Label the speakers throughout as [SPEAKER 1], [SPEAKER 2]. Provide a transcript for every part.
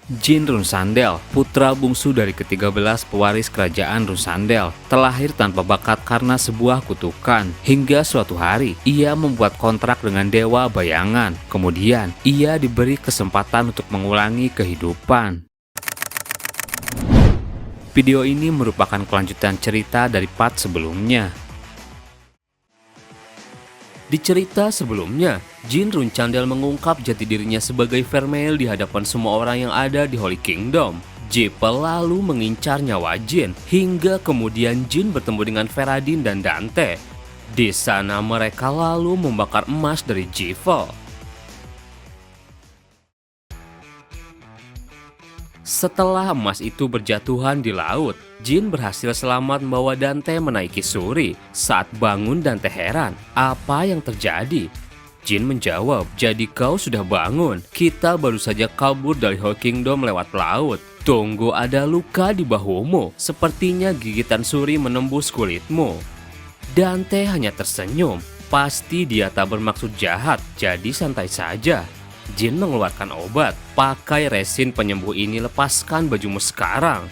[SPEAKER 1] Jin Runsandel, putra bungsu dari ke-13 pewaris kerajaan Runsandel, terlahir tanpa bakat karena sebuah kutukan. Hingga suatu hari, ia membuat kontrak dengan Dewa Bayangan. Kemudian, ia diberi kesempatan untuk mengulangi kehidupan. Video ini merupakan kelanjutan cerita dari part sebelumnya. Di cerita sebelumnya, Jin Runsandel mengungkap jati dirinya sebagai Vermeil di hadapan semua orang yang ada di Holy Kingdom. Jeppel lalu mengincar nyawa Jin, hingga kemudian Jin bertemu dengan Feradin dan Dante. Di sana mereka lalu membakar emas dari Jeppel. Setelah emas itu berjatuhan di laut, Jin berhasil selamat membawa Dante menaiki Suri. Saat bangun, Dante heran, apa yang terjadi? Jin menjawab, jadi kau sudah bangun. Kita baru saja kabur dari Holy Kingdom lewat laut. Tunggu, ada luka di bahumu. Sepertinya gigitan Suri menembus kulitmu. Dante hanya tersenyum. Pasti dia tak bermaksud jahat, jadi santai saja. Jin mengeluarkan obat. Pakai resin penyembuh ini, lepaskan bajumu sekarang.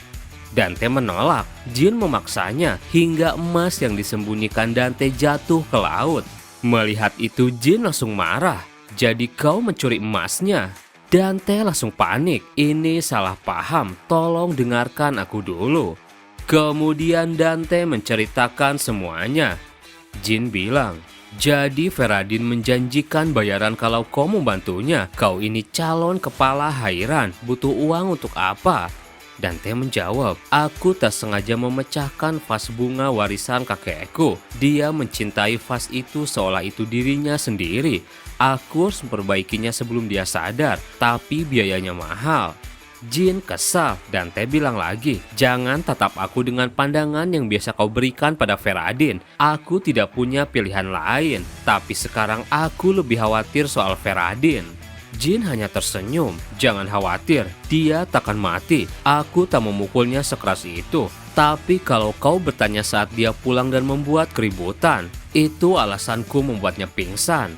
[SPEAKER 1] Dante menolak. Jin memaksanya hingga emas yang disembunyikan Dante jatuh ke laut. Melihat itu Jin langsung marah. Jadi kau mencuri emasnya? Dante langsung panik. Ini salah paham. Tolong dengarkan aku dulu. Kemudian Dante menceritakan semuanya. Jin bilang, jadi Feradin menjanjikan bayaran kalau kau membantunya. Kau ini calon kepala Hairan, butuh uang untuk apa? Dante menjawab, aku tak sengaja memecahkan vas bunga warisan kakekku. Dia mencintai vas itu seolah itu dirinya sendiri. Aku harus memperbaikinya sebelum dia sadar, tapi biayanya mahal. Jin kesal. Dante bilang lagi, jangan tatap aku dengan pandangan yang biasa kau berikan pada Feradin. Aku tidak punya pilihan lain, tapi sekarang aku lebih khawatir soal Feradin. Jin hanya tersenyum, jangan khawatir, dia takkan mati. Aku tak memukulnya sekeras itu. Tapi kalau kau bertanya saat dia pulang dan membuat keributan, itu alasanku membuatnya pingsan.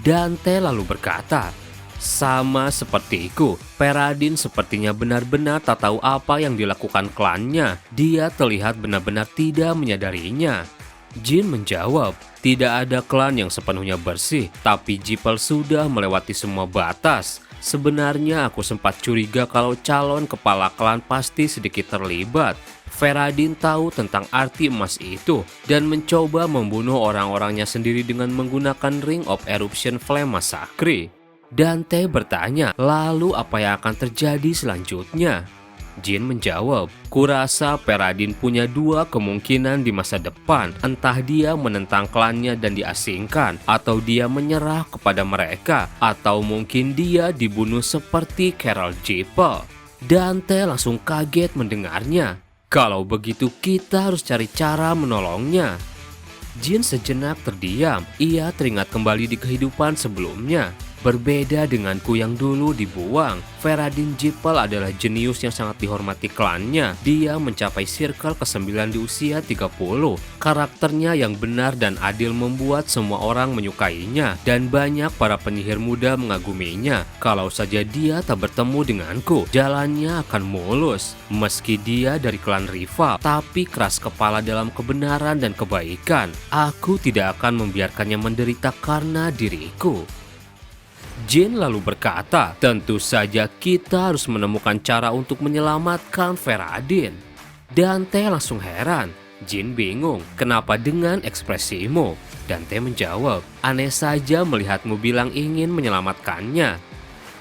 [SPEAKER 1] Dante lalu berkata, sama sepertiku, Feradin sepertinya benar-benar tak tahu apa yang dilakukan klannya. Dia terlihat benar-benar tidak menyadarinya. Jin menjawab, tidak ada klan yang sepenuhnya bersih, tapi Jeppel sudah melewati semua batas. Sebenarnya aku sempat curiga kalau calon kepala klan pasti sedikit terlibat. Feradin tahu tentang arti emas itu dan mencoba membunuh orang-orangnya sendiri dengan menggunakan Ring of Eruption Flame Massacre. Dante bertanya, lalu apa yang akan terjadi selanjutnya? Jin menjawab, kurasa Feradin punya dua kemungkinan di masa depan. Entah dia menentang klannya dan diasingkan, atau dia menyerah kepada mereka, atau mungkin dia dibunuh seperti Carol Jeppel. Dante langsung kaget mendengarnya. Kalau begitu kita harus cari cara menolongnya. Jin sejenak terdiam. Ia teringat kembali di kehidupan sebelumnya. Berbeda denganku yang dulu dibuang, Feradin Jeppel adalah jenius yang sangat dihormati klannya. Dia mencapai circle ke-9 di usia 30. Karakternya yang benar dan adil membuat semua orang menyukainya, dan banyak para penyihir muda mengaguminya. Kalau saja dia tak bertemu denganku, jalannya akan mulus. Meski dia dari klan rival, tapi keras kepala dalam kebenaran dan kebaikan. Aku tidak akan membiarkannya menderita karena diriku. Jin lalu berkata, tentu saja kita harus menemukan cara untuk menyelamatkan Feradin. Dante langsung heran. Jin bingung, kenapa dengan ekspresimu? Dante menjawab, aneh saja melihatmu bilang ingin menyelamatkannya.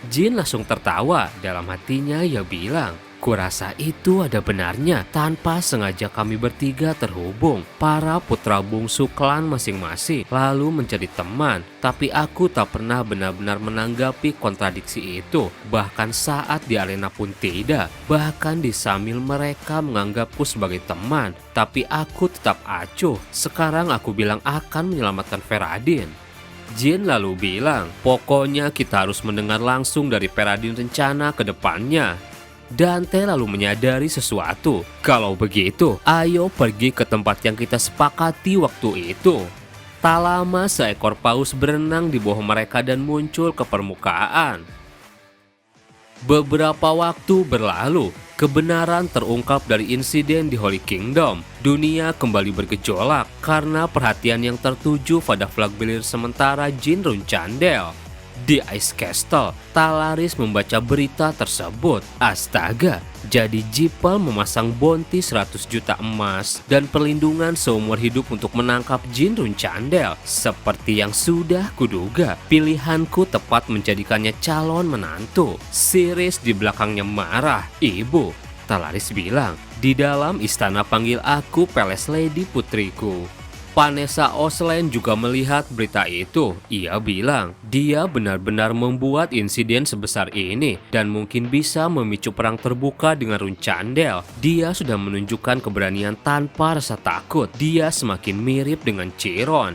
[SPEAKER 1] Jin langsung tertawa, dalam hatinya ia bilang, kurasa itu ada benarnya. Tanpa sengaja kami bertiga terhubung. Para putra bungsu klan masing-masing lalu menjadi teman. Tapi aku tak pernah benar-benar menanggapi kontradiksi itu. Bahkan saat di arena pun tidak. Bahkan di sambil mereka menganggapku sebagai teman. Tapi aku tetap acuh. Sekarang aku bilang akan menyelamatkan Feradin. Jin lalu bilang, pokoknya kita harus mendengar langsung dari Feradin rencana ke depannya. Dante lalu menyadari sesuatu. Kalau begitu, ayo pergi ke tempat yang kita sepakati waktu itu. Tak lama seekor paus berenang di bawah mereka dan muncul ke permukaan. Beberapa waktu berlalu, kebenaran terungkap dari insiden di Holy Kingdom. Dunia kembali bergejolak karena perhatian yang tertuju pada flag bearer sementara Jin Runchandel. Di Ice Castle, Talaris membaca berita tersebut. Astaga, jadi Jipal memasang bounty 100 juta emas dan perlindungan seumur hidup untuk menangkap Jin Runchandel. Seperti yang sudah kuduga, pilihanku tepat menjadikannya calon menantu. Siris di belakangnya marah. Ibu, Talaris bilang, di dalam istana panggil aku Peles Lady putriku. Vanessa Osland juga melihat berita itu. Ia bilang, dia benar-benar membuat insiden sebesar ini dan mungkin bisa memicu perang terbuka dengan Runchandel. Dia sudah menunjukkan keberanian tanpa rasa takut. Dia semakin mirip dengan Chiron.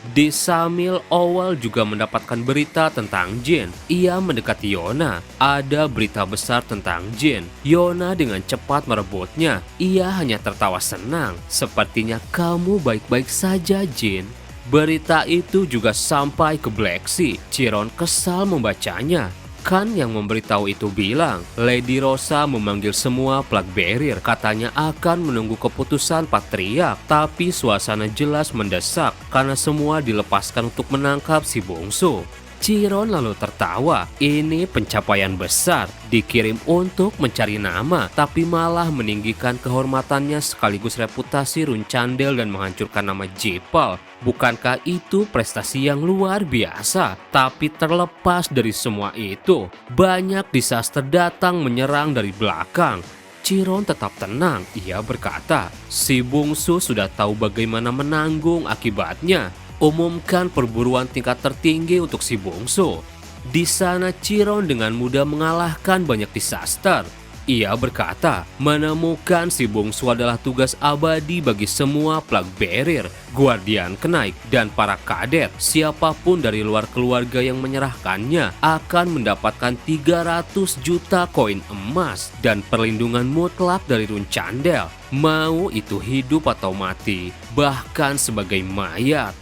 [SPEAKER 1] Di Samil, Owal juga mendapatkan berita tentang Jin. Ia mendekati Yona. Ada berita besar tentang Jin. Yona dengan cepat merebutnya. Ia hanya tertawa senang. Sepertinya kamu baik-baik saja, Jin. Berita itu juga sampai ke Black Sea. Chiron kesal membacanya. Kan yang memberitahu itu bilang, Lady Rosa memanggil semua flag bearer, katanya akan menunggu keputusan patriark, tapi suasana jelas mendesak karena semua dilepaskan untuk menangkap si bungsu. Chiron lalu tertawa, ini pencapaian besar, dikirim untuk mencari nama, tapi malah meninggikan kehormatannya sekaligus reputasi Runchandel dan menghancurkan nama Jipal. Bukankah itu prestasi yang luar biasa? Tapi terlepas dari semua itu, banyak disaster datang menyerang dari belakang. Chiron tetap tenang, ia berkata, si bungsu sudah tahu bagaimana menanggung akibatnya. Umumkan perburuan tingkat tertinggi untuk si bungsu. Di sana Chiron dengan mudah mengalahkan banyak disaster. Ia berkata, menemukan si bungsu adalah tugas abadi bagi semua flag bearer, guardian kenaik, dan para kadet. Siapapun dari luar keluarga yang menyerahkannya akan mendapatkan 300 juta koin emas dan perlindungan mutlak dari Runchandel. Mau itu hidup atau mati, bahkan sebagai mayat.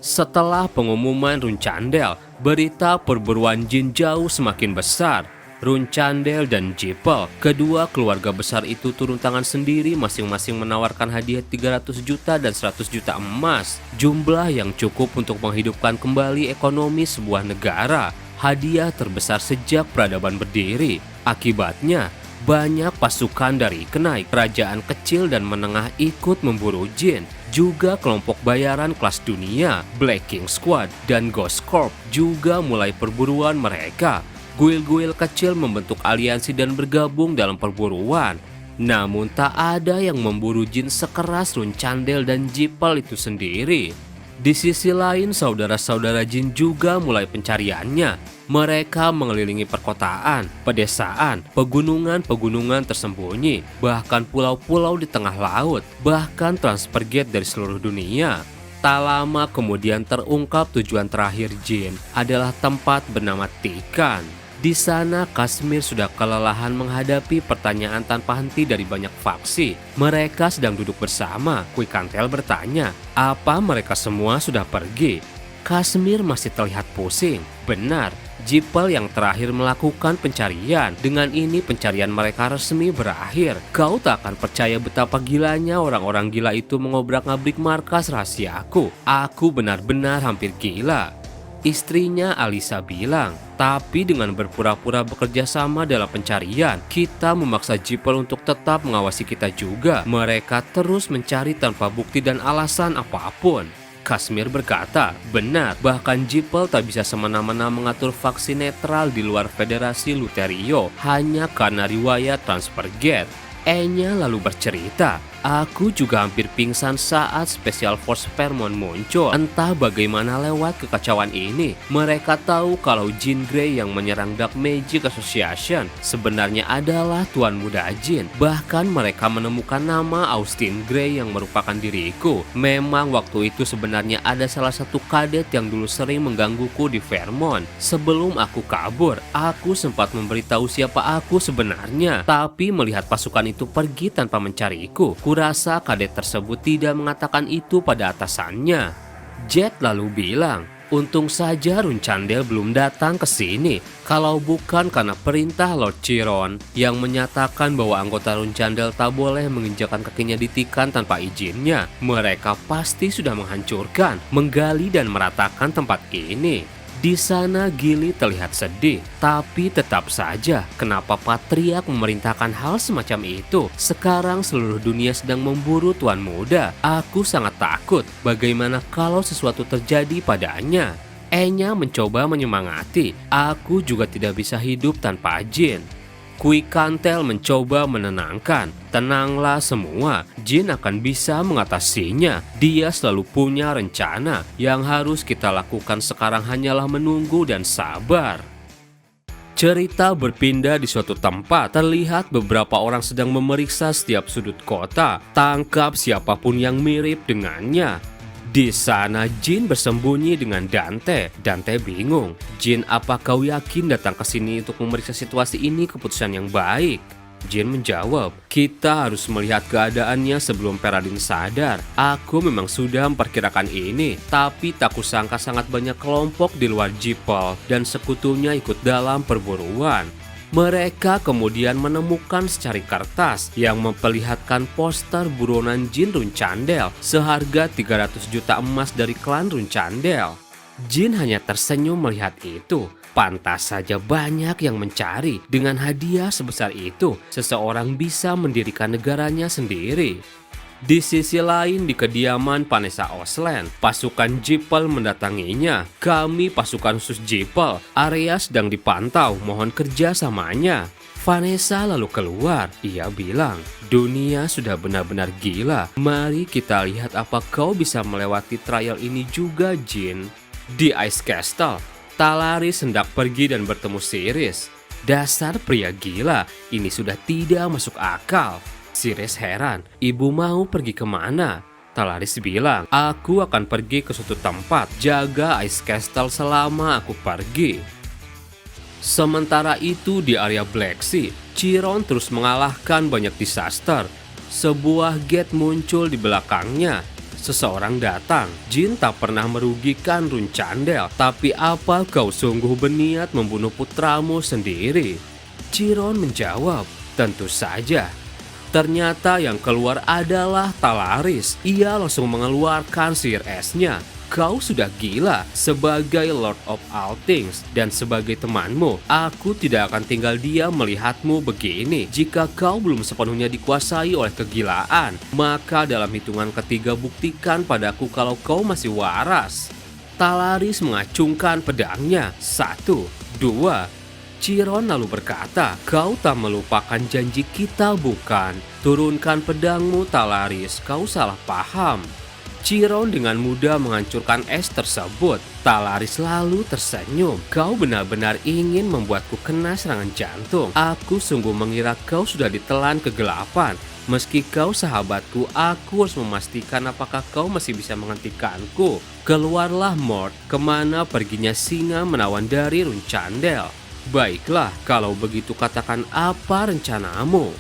[SPEAKER 1] Setelah pengumuman Runchandel, berita perburuan Jin jauh semakin besar. Runchandel dan Jipal, kedua keluarga besar itu turun tangan sendiri masing-masing menawarkan hadiah 300 juta dan 100 juta emas. Jumlah yang cukup untuk menghidupkan kembali ekonomi sebuah negara. Hadiah terbesar sejak peradaban berdiri. Akibatnya, banyak pasukan dari kenaik, kerajaan kecil dan menengah ikut memburu Jin. Juga kelompok bayaran kelas dunia, Black King Squad, dan Ghost Corp juga mulai perburuan mereka. Guil-guil kecil membentuk aliansi dan bergabung dalam perburuan. Namun tak ada yang memburu Jin sekeras Runchandel dan Jipal itu sendiri. Di sisi lain, saudara-saudara Jin juga mulai pencariannya. Mereka mengelilingi perkotaan, pedesaan, pegunungan-pegunungan tersembunyi, bahkan pulau-pulau di tengah laut, bahkan transfer gate dari seluruh dunia. Tak lama kemudian terungkap tujuan terakhir Jin adalah tempat bernama Tikan. Di sana Kashmir sudah kelelahan menghadapi pertanyaan tanpa henti dari banyak faksi. Mereka sedang duduk bersama. Quikantel bertanya, apa mereka semua sudah pergi? Kashmir masih terlihat pusing. Benar, Jipal yang terakhir melakukan pencarian. Dengan ini pencarian mereka resmi berakhir. Kau tak akan percaya betapa gilanya orang-orang gila itu mengobrak-ngabrik markas rahasiaku. Aku benar-benar hampir gila. Istrinya Alisa bilang, tapi dengan berpura-pura bekerja sama dalam pencarian, kita memaksa Jipal untuk tetap mengawasi kita juga. Mereka terus mencari tanpa bukti dan alasan apapun. Kashmir berkata, benar, bahkan Jipal tak bisa semena-mena mengatur faksi netral di luar Federasi Luterio hanya karena riwayat transfer gate. E-nya lalu bercerita, aku juga hampir pingsan saat Special Force Fairmont muncul. Entah bagaimana lewat kekacauan ini, mereka tahu kalau Jean Grey yang menyerang Dark Magic Association sebenarnya adalah Tuan Muda Jin. Bahkan mereka menemukan nama Austin Grey yang merupakan diriku. Memang waktu itu sebenarnya ada salah satu kadet yang dulu sering menggangguku di Fairmont. Sebelum aku kabur, aku sempat memberitahu siapa aku sebenarnya. Tapi melihat pasukan itu pergi tanpa mencariku, kurasa kadet tersebut tidak mengatakan itu pada atasannya. Jet lalu bilang, Untung saja Runcandel belum datang ke sini. Kalau bukan karena perintah Lord Chiron yang menyatakan bahwa anggota Runcandel tak boleh menginjakan kakinya di Tikan tanpa izinnya, mereka pasti sudah menghancurkan, menggali dan meratakan tempat ini. Di sana Gili terlihat sedih, tapi tetap saja kenapa Patriark memerintahkan hal semacam itu? Sekarang seluruh dunia sedang memburu Tuan Muda. Aku sangat takut bagaimana kalau sesuatu terjadi padanya. Enya mencoba menyemangati, aku juga tidak bisa hidup tanpa Jin. Quikantel mencoba menenangkan, tenanglah semua, Jin akan bisa mengatasinya. Dia selalu punya rencana, yang harus kita lakukan sekarang hanyalah menunggu dan sabar. Cerita berpindah di suatu tempat, terlihat beberapa orang sedang memeriksa setiap sudut kota, tangkap siapapun yang mirip dengannya. Di sana Jin bersembunyi dengan Dante. Dante bingung. Jin, apa kau yakin datang ke sini untuk memeriksa situasi ini keputusan yang baik? Jin menjawab, kita harus melihat keadaannya sebelum Peradin sadar. Aku memang sudah memperkirakan ini, tapi tak kusangka sangat banyak kelompok di luar Jipol dan sekutunya ikut dalam perburuan. Mereka kemudian menemukan secari kertas yang memperlihatkan poster buronan Jin Runcandel seharga 300 juta emas dari klan Runcandel. Jin hanya tersenyum melihat itu. Pantas saja banyak yang mencari. Dengan hadiah sebesar itu, seseorang bisa mendirikan negaranya sendiri. Di sisi lain, di kediaman Vanessa Osland, pasukan Jipol mendatanginya. Kami pasukan khusus Jipol, area sedang dipantau, mohon kerjasamanya. Vanessa lalu keluar. Ia bilang, dunia sudah benar-benar gila. Mari kita lihat apa kau bisa melewati trial ini juga, Jin. Di Ice Castle, Talaris hendak pergi dan bertemu Siris. Dasar pria gila, ini sudah tidak masuk akal. Siris heran, ibu mau pergi kemana? Talaris bilang, aku akan pergi ke suatu tempat, jaga Ice Castle selama aku pergi. Sementara itu di area Black Sea, Chiron terus mengalahkan banyak disaster. Sebuah gate muncul di belakangnya. Seseorang datang, Jin tak pernah merugikan Runcandel, tapi apa kau sungguh berniat membunuh putramu sendiri? Chiron menjawab, tentu saja. Ternyata yang keluar adalah Talaris. Ia langsung mengeluarkan sihir esnya. Kau sudah gila. Sebagai Lord of All Things dan sebagai temanmu, aku tidak akan tinggal diam melihatmu begini. Jika kau belum sepenuhnya dikuasai oleh kegilaan, maka dalam hitungan ketiga buktikan padaku kalau kau masih waras. Talaris mengacungkan pedangnya. 1, 2. Chiron lalu berkata, kau tak melupakan janji kita bukan? Turunkan pedangmu Talaris, kau salah paham. Chiron dengan mudah menghancurkan es tersebut. Talaris lalu tersenyum, kau benar-benar ingin membuatku kena serangan jantung. Aku sungguh mengira kau sudah ditelan kegelapan. Meski kau sahabatku, aku harus memastikan apakah kau masih bisa menghentikanku. Keluarlah Mort, kemana perginya singa menawan dari Runcandel. Baiklah, kalau begitu katakan apa rencanamu?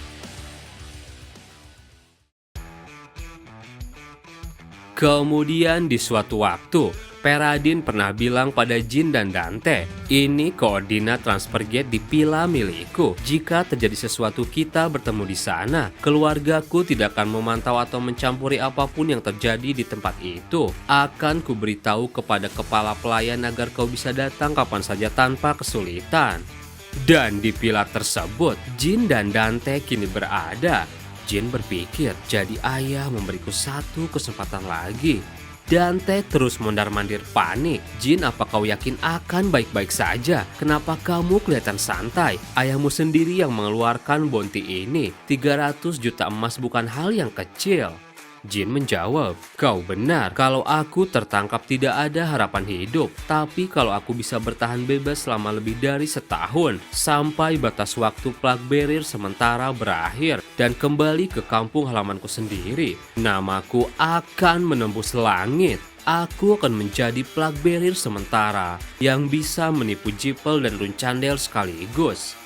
[SPEAKER 1] Kemudian di suatu waktu, Peradin pernah bilang pada Jin dan Dante, ini koordinat transfer gate di pila milikku. Jika terjadi sesuatu kita bertemu di sana, keluargaku tidak akan memantau atau mencampuri apapun yang terjadi di tempat itu. Akan kuberitahu kepada kepala pelayan agar kau bisa datang kapan saja tanpa kesulitan. Dan di pila tersebut, Jin dan Dante kini berada. Jin berpikir, jadi ayah memberiku satu kesempatan lagi. Dante terus mondar-mandir panik. Jin, apa kau yakin akan baik-baik saja? Kenapa kamu kelihatan santai? Ayahmu sendiri yang mengeluarkan bounty ini. 300 juta emas bukan hal yang kecil. Jin menjawab, kau benar, kalau aku tertangkap tidak ada harapan hidup. Tapi kalau aku bisa bertahan bebas selama lebih dari setahun, sampai batas waktu Plague Barrier sementara berakhir, dan kembali ke kampung halamanku sendiri, namaku akan menembus langit. Aku akan menjadi Plague Barrier sementara, yang bisa menipu Jipol dan Runcandel sekaligus.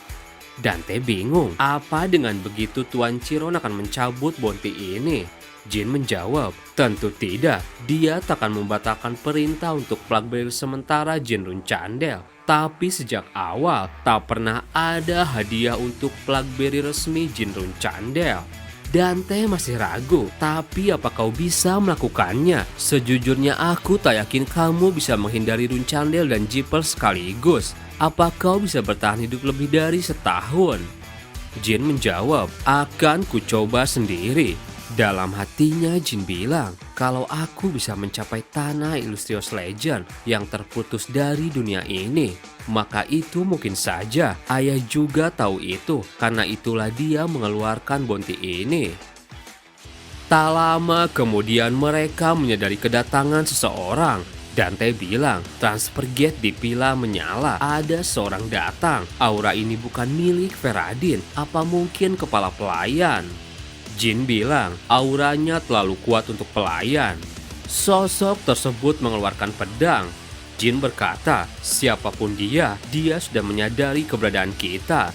[SPEAKER 1] Dante bingung, apa dengan begitu Tuan Chiron akan mencabut bounty ini? Jin menjawab, tentu tidak. Dia takkan membatalkan perintah untuk plug sementara Jin Runcandel. Tapi sejak awal tak pernah ada hadiah untuk plug resmi Jin Runcandel. Dante masih ragu, tapi apa kau bisa melakukannya? Sejujurnya aku tak yakin kamu bisa menghindari Runcandel dan Jipper sekaligus. Apa kau bisa bertahan hidup lebih dari setahun? Jin menjawab, akan ku coba sendiri. Dalam hatinya Jin bilang, kalau aku bisa mencapai tanah Illustrious Legend yang terputus dari dunia ini, maka itu mungkin saja ayah juga tahu itu, karena itulah dia mengeluarkan bounty ini. Tak lama kemudian mereka menyadari kedatangan seseorang. Dante bilang, transfer gate di Pila menyala, ada seorang datang. Aura ini bukan milik Feradin, apa mungkin kepala pelayan? Jin bilang, auranya terlalu kuat untuk pelayan. Sosok tersebut mengeluarkan pedang. Jin berkata, siapapun dia sudah menyadari keberadaan kita.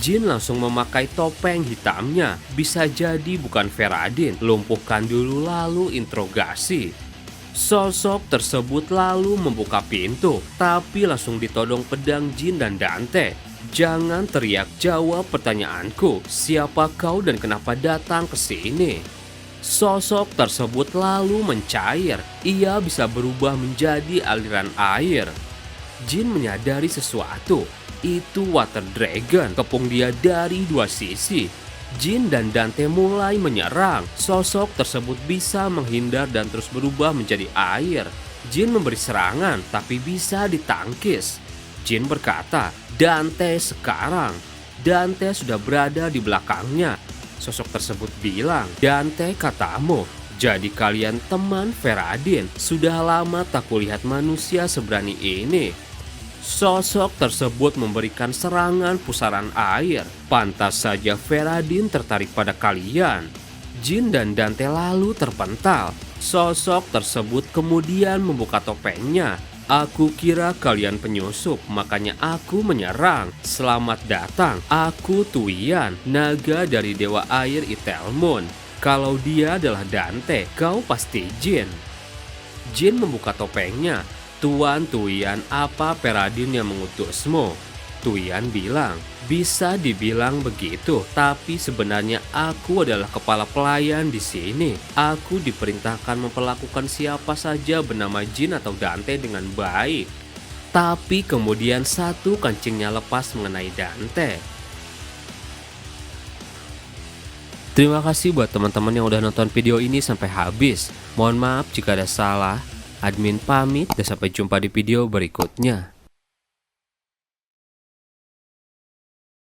[SPEAKER 1] Jin langsung memakai topeng hitamnya. Bisa jadi bukan Feradin, lumpuhkan dulu lalu interogasi. Sosok tersebut lalu membuka pintu, tapi langsung ditodong pedang Jin dan Dante. Jangan teriak, jawab pertanyaanku. Siapa kau dan kenapa datang ke sini? Sosok tersebut lalu mencair. Ia bisa berubah menjadi aliran air. Jin menyadari sesuatu. Itu Water Dragon, kepung dia dari dua sisi. Jin dan Dante mulai menyerang. Sosok tersebut bisa menghindar dan terus berubah menjadi air. Jin memberi serangan, tapi bisa ditangkis. Jin berkata, Dante sekarang. Dante sudah berada di belakangnya. Sosok tersebut bilang, Dante katamu, jadi kalian teman Feradin. Sudah lama tak kulihat manusia seberani ini. Sosok tersebut memberikan serangan pusaran air. Pantas saja Feradin tertarik pada kalian. Jin dan Dante lalu terpental. Sosok tersebut kemudian membuka topengnya. Aku kira kalian penyusup, makanya aku menyerang. Selamat datang, aku Tuian, naga dari Dewa Air Itelmun. Kalau dia adalah Dante, kau pasti Jin. Jin membuka topengnya. Tuan Tuian, apa Feradin yang mengutusmu? Tuian bilang, bisa dibilang begitu, tapi sebenarnya aku adalah kepala pelayan di sini. Aku diperintahkan memperlakukan siapa saja bernama Jin atau Dante dengan baik. Tapi kemudian satu kancingnya lepas mengenai Dante. Terima kasih buat teman-teman yang udah nonton video ini sampai habis. Mohon maaf jika ada salah. Admin pamit dan sampai jumpa di video berikutnya.